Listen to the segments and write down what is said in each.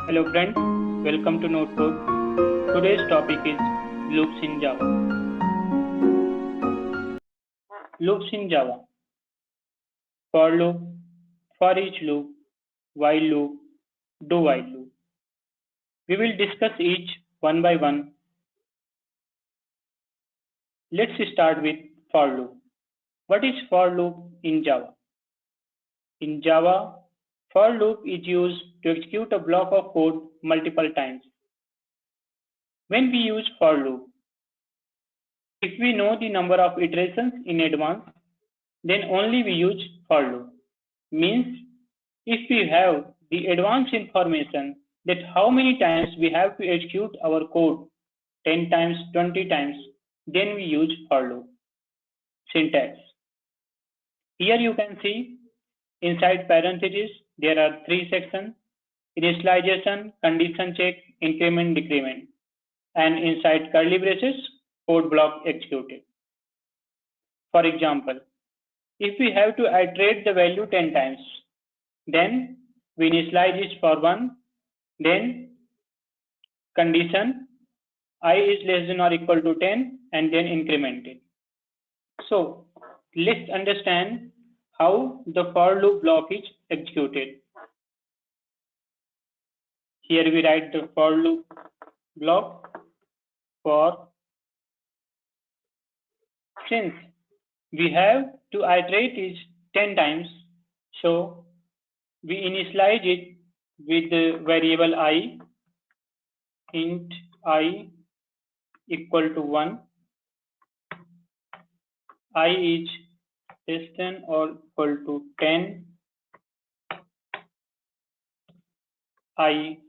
Hello friends, welcome to Notebook. Today's topic is loops in Java. Loops in Java: for loop, for each loop, while loop, do while loop. We will discuss each one by one. Let's start with for loop. What is for loop in Java? In Java, for loop is used to execute a block of code multiple times. When we use for loop, if we know the number of iterations in advance, then only we use for loop. Means if we have the advanced information that how many times we have to execute our code, 10 times, 20 times, then we use for loop. Syntax. Here you can see inside parentheses there are three sections: initialization, condition check, increment, decrement, and inside curly braces code block executed. For example, if we have to iterate the value 10 times, then we initialize it for 1, then condition I is less than or equal to 10, and then increment it. So let's understand how the for loop block is executed. Here we write the for loop block. For since we have to iterate it 10 times, so we initialize it with the variable I, int I equal to 1, I is less than or equal to 10, I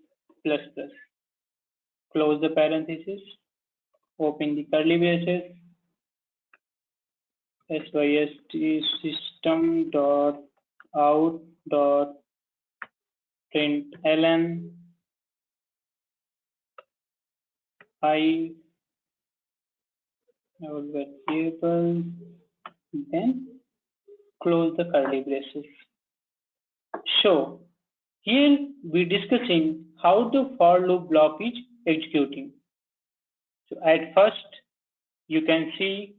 plus plus. Close the parenthesis, open the curly braces, syst system dot out dot println I our variable, then close the curly braces. So here we discussing how the for loop block is executing. So at first you can see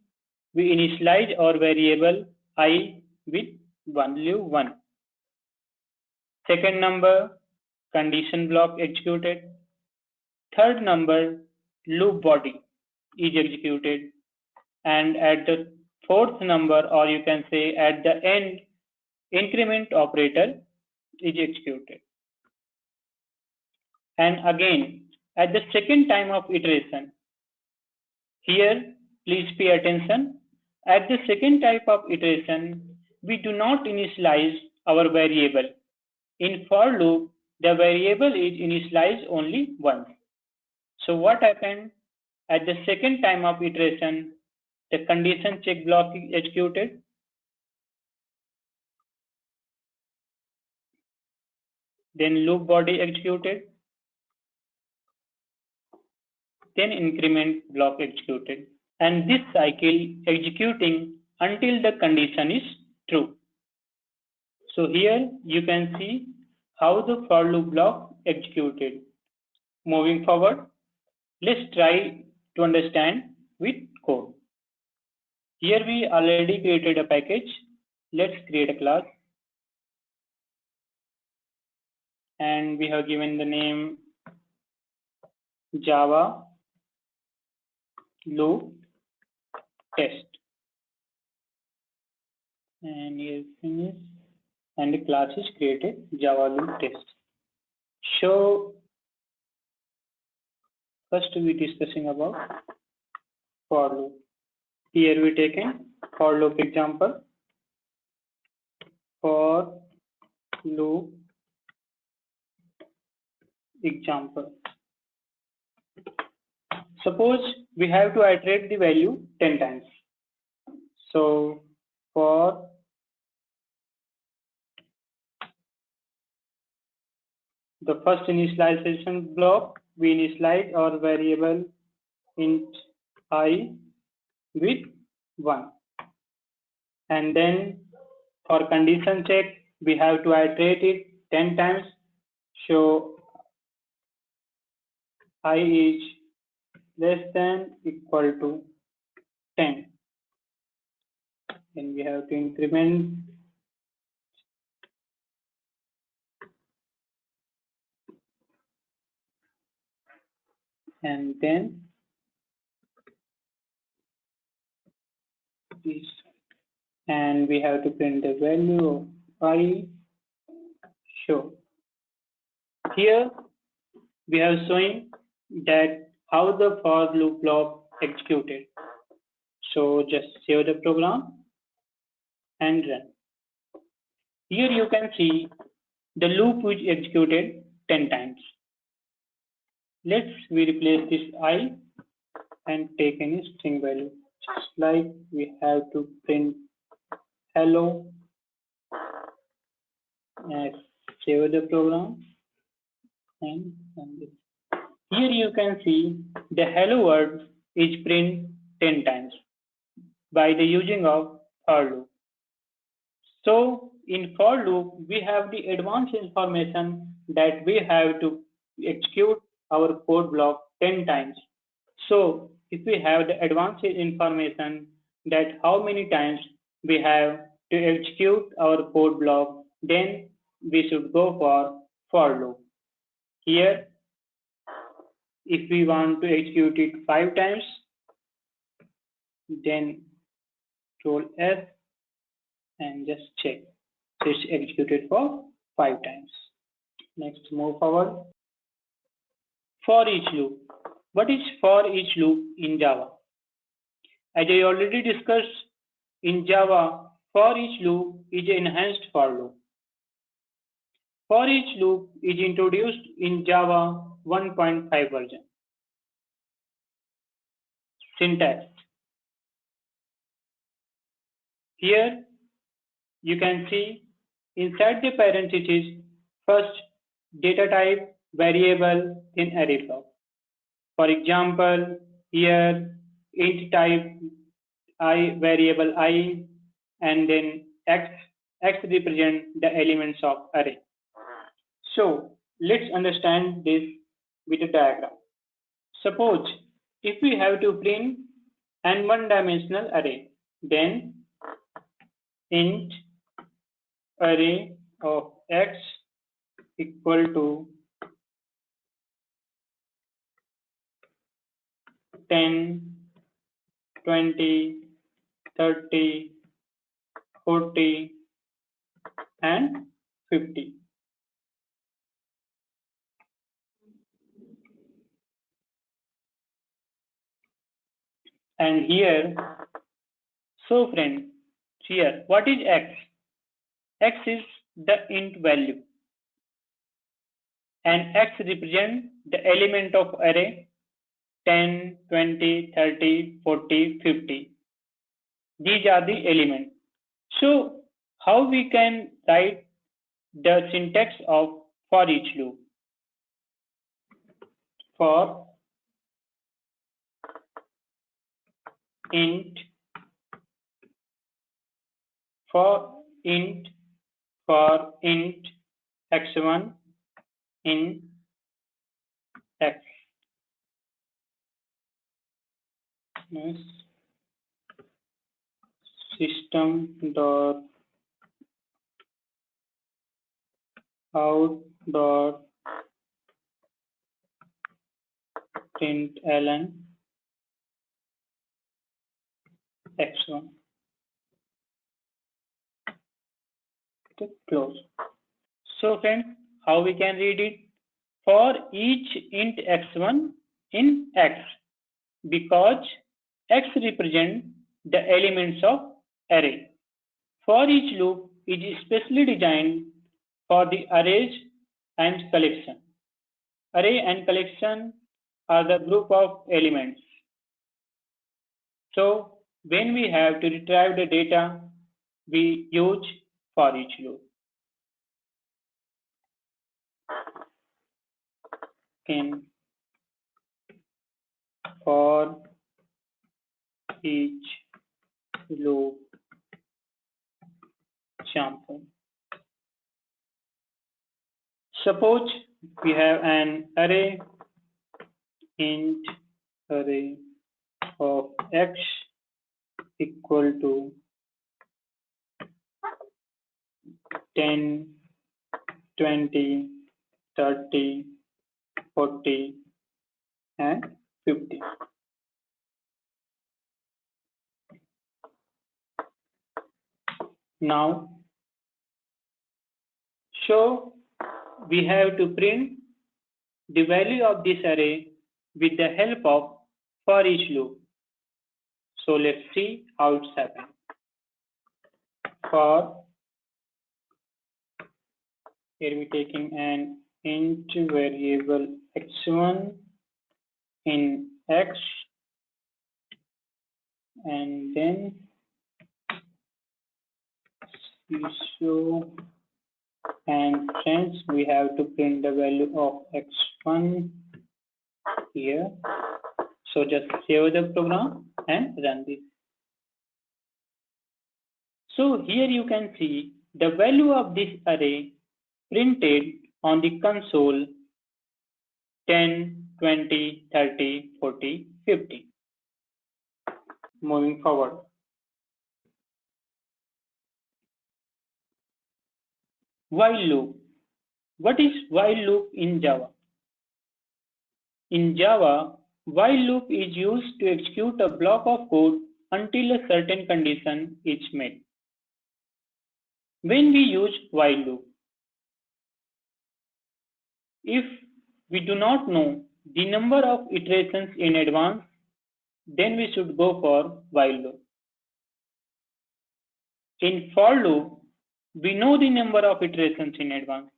we initialize our variable I with value 1. Second number, condition block executed. Third number, loop body is executed. And at the fourth number, or you can say at the end, increment operator is executed. And again, at the second time of iteration, here please pay attention. At the second type of iteration, we do not initialize our variable. In for loop, the variable is initialized only once. So what happened? At the second time of iteration, the condition check block is executed. Then loop body executed. Then increment block executed. And this cycle executing until the condition is true. So here you can see how the for loop block executed. Moving forward, let's try to understand with code. Here we already created a package. Let's create a class. And we have given the name Java loop test. And here finish. And the class is created Java loop test. So first we discussing about for loop. Here we taken for loop example. For loop example. Suppose we have to iterate the value 10 times. So for the first initialization block, we initialize our variable int I with 1. And then for condition check, we have to iterate it 10 times. So I is less than equal to 10. Then we have to increment and then this, and we have to print the value of I show. Here we have showing that how the for loop block executed. So just save the program and run. Here you can see the loop which executed 10 times. Let's we replace this I and take any string value. Just like we have to print hello and save the program and run this. Here you can see the hello word is print 10 times by the using of for loop. So in for loop, we have the advanced information that we have to execute our code block 10 times. So if we have the advanced information that how many times we have to execute our code block, then we should go for loop. Here, if we want to execute it 5 times, then Control S and just check. So it's executed for 5 times. Next, move forward. For each loop. What is for each loop in Java? As I already discussed, in Java, for each loop is enhanced for loop. For each loop is introduced in Java 1.5 version. Syntax. Here you can see inside the parentheses, first data type variable in array block. For example, here int type I variable I and then x represent the elements of array. So let's understand this with a diagram. Suppose if we have to print an one-dimensional array, then int array of x equal to 10, 20, 30, 40, and 50. And here, so friend, here, what is x? X is the int value. And x represents the element of array 10, 20, 30, 40, 50. These are the elements. So how we can write the syntax of for each loop? For int x1 in x. Yes. System dot out dot println x1. Okay, close. So friends, how we can read it? For each int x1 in x, because x represents the elements of array. For each loop is specially designed for the arrays and collection. Array and collection are the group of elements. So when we have to retrieve the data, we use for each loop. In for each loop example. Suppose we have an array int array of x equal to 10, 20, 30, 40, and 50. Now, so we have to print the value of this array with the help of for each loop. So let's see how it's happening. For here we're taking an int variable x1 in x, and then we show, and since we have to print the value of x1 here, so just save the program and run this. So here you can see the value of this array printed on the console 10, 20, 30, 40, 50. Moving forward. While loop. What is while loop in Java? In Java, while loop is used to execute a block of code until a certain condition is met. When we use while loop, if we do not know the number of iterations in advance, then we should go for while loop. In for loop, we know the number of iterations in advance,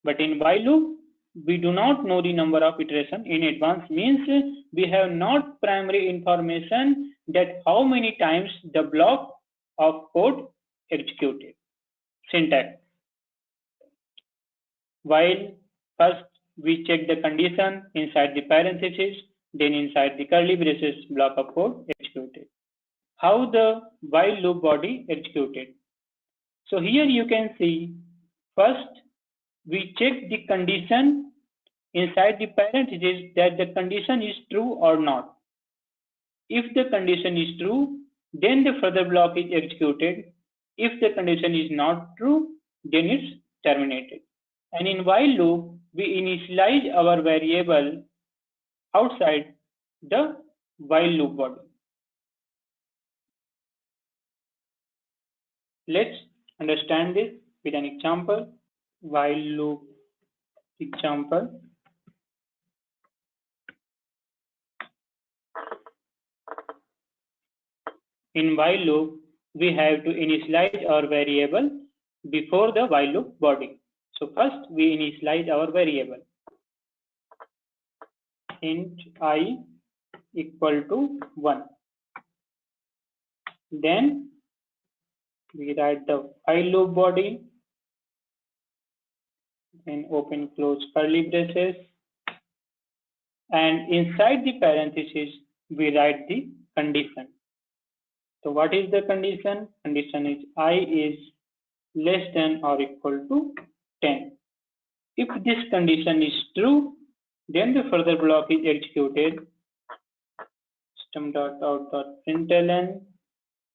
but in while loop, we do not know the number of iterations in advance, means we have not primary information that how many times the block of code executed. Syntax. While first we check the condition inside the parentheses, then inside the curly braces block of code executed. How the while loop body executed. So here you can see, first we check the condition inside the parentheses that the condition is true or not. If the condition is true, then the further block is executed. If the condition is not true, then it's terminated. And in while loop, we initialize our variable outside the while loop body. Let's understand this with an example. While loop example. In while loop, we have to initialize our variable before the while loop body. So first we initialize our variable. Int I equal to 1. Then we write the while loop body, then open close curly braces, and inside the parentheses we write the condition. So what is the condition? Condition is I is less than or equal to 10. If this condition is true, then the further block is executed. System.out.println.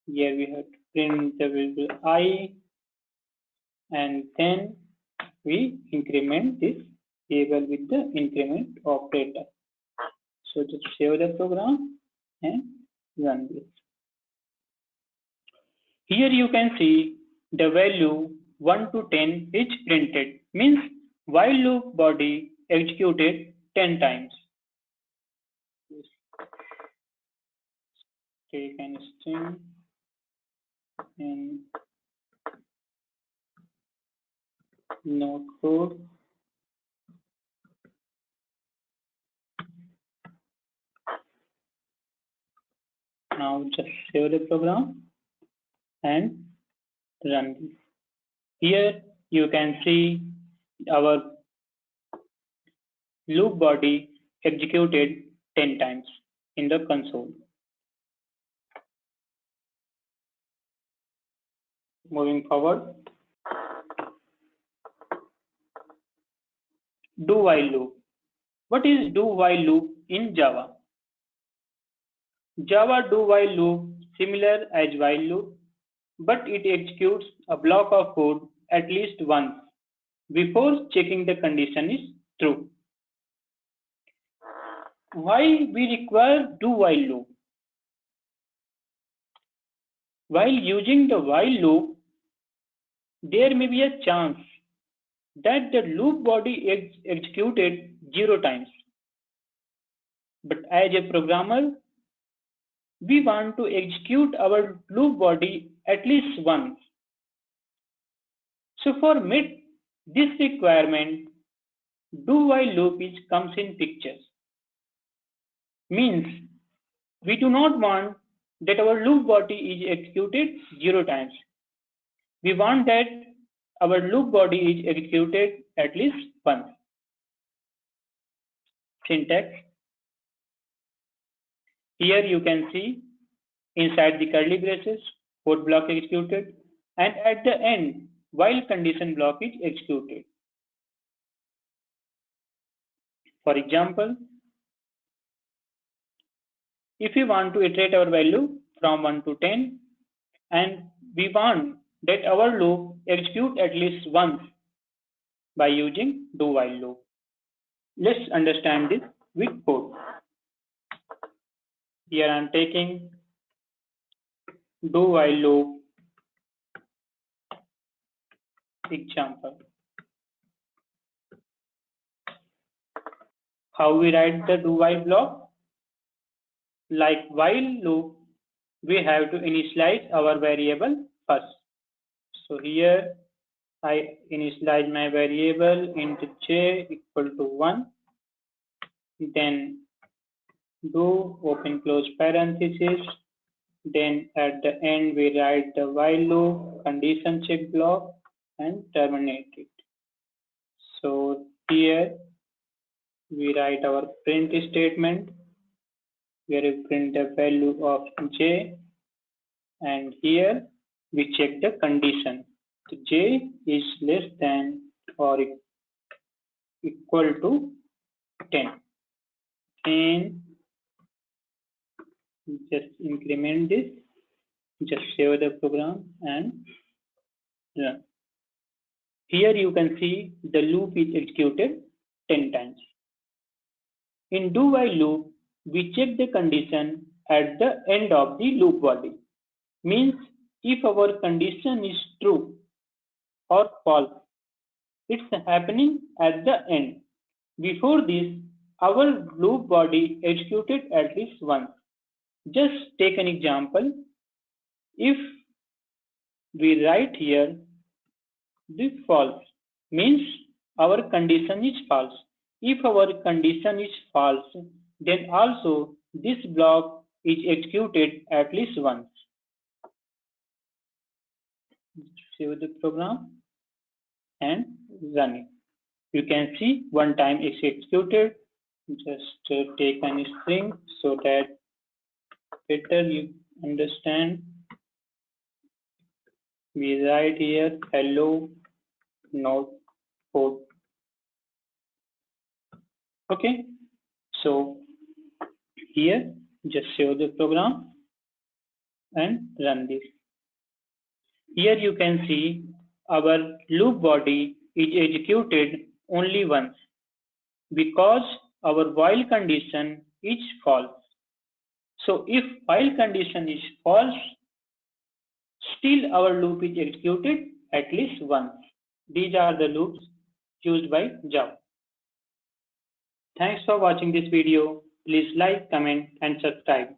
Here we have to print the variable I, and then we increment this variable with the increment operator. So just save the program and run this. Here you can see the value 1 to 10 is printed, means while loop body executed 10 times. Take an string and node code. Now just save the program and run this. Here you can see our loop body executed 10 times in the console. Moving forward, do while loop. What is do-while loop in Java? Java do-while loop similar as while loop, but it executes a block of code at least once before checking the condition is true. Why we require do-while loop? While using the while loop, there may be a chance that the loop body is executed 0 times. But as a programmer, we want to execute our loop body at least once. So for meet this requirement, do-while loop comes in picture. Means we do not want that our loop body is executed 0 times. We want that our loop body is executed at least once. Syntax. Here you can see inside the curly braces, code block executed, and at the end, while condition block is executed. For example, if we want to iterate our value from 1 to 10, and we want that our loop execute at least once by using do-while loop. Let's understand this with code. Here I am taking do-while loop example. How we write the do-while block? Like while loop, we have to initialize our variable first. So here I initialize my variable into j equal to 1. Then do open close parenthesis. Then at the end we write the while loop condition check block and terminate it. So here we write our print statement where we print the value of j, and here we check the condition. So j is less than or equal to 10. And just increment this, just save the program and run. Here you can see the loop is executed 10 times. In do-while loop, we check the condition at the end of the loop body. Means if our condition is true or false, it's happening at the end. Before this, our loop body executed at least once. Just take an example. If we write here this false, means our condition is false. If our condition is false, then also this block is executed at least once. Save the program and run it. You can see one time it's executed. Just take any string so that better you understand. We write here hello node code. Okay, so here just save the program and run this. Here you can see our loop body is executed only once because our while condition is false. So if while condition is false, still our loop is executed at least once. These are the loops used by Java. Thanks for watching this video. Please like, comment, and subscribe.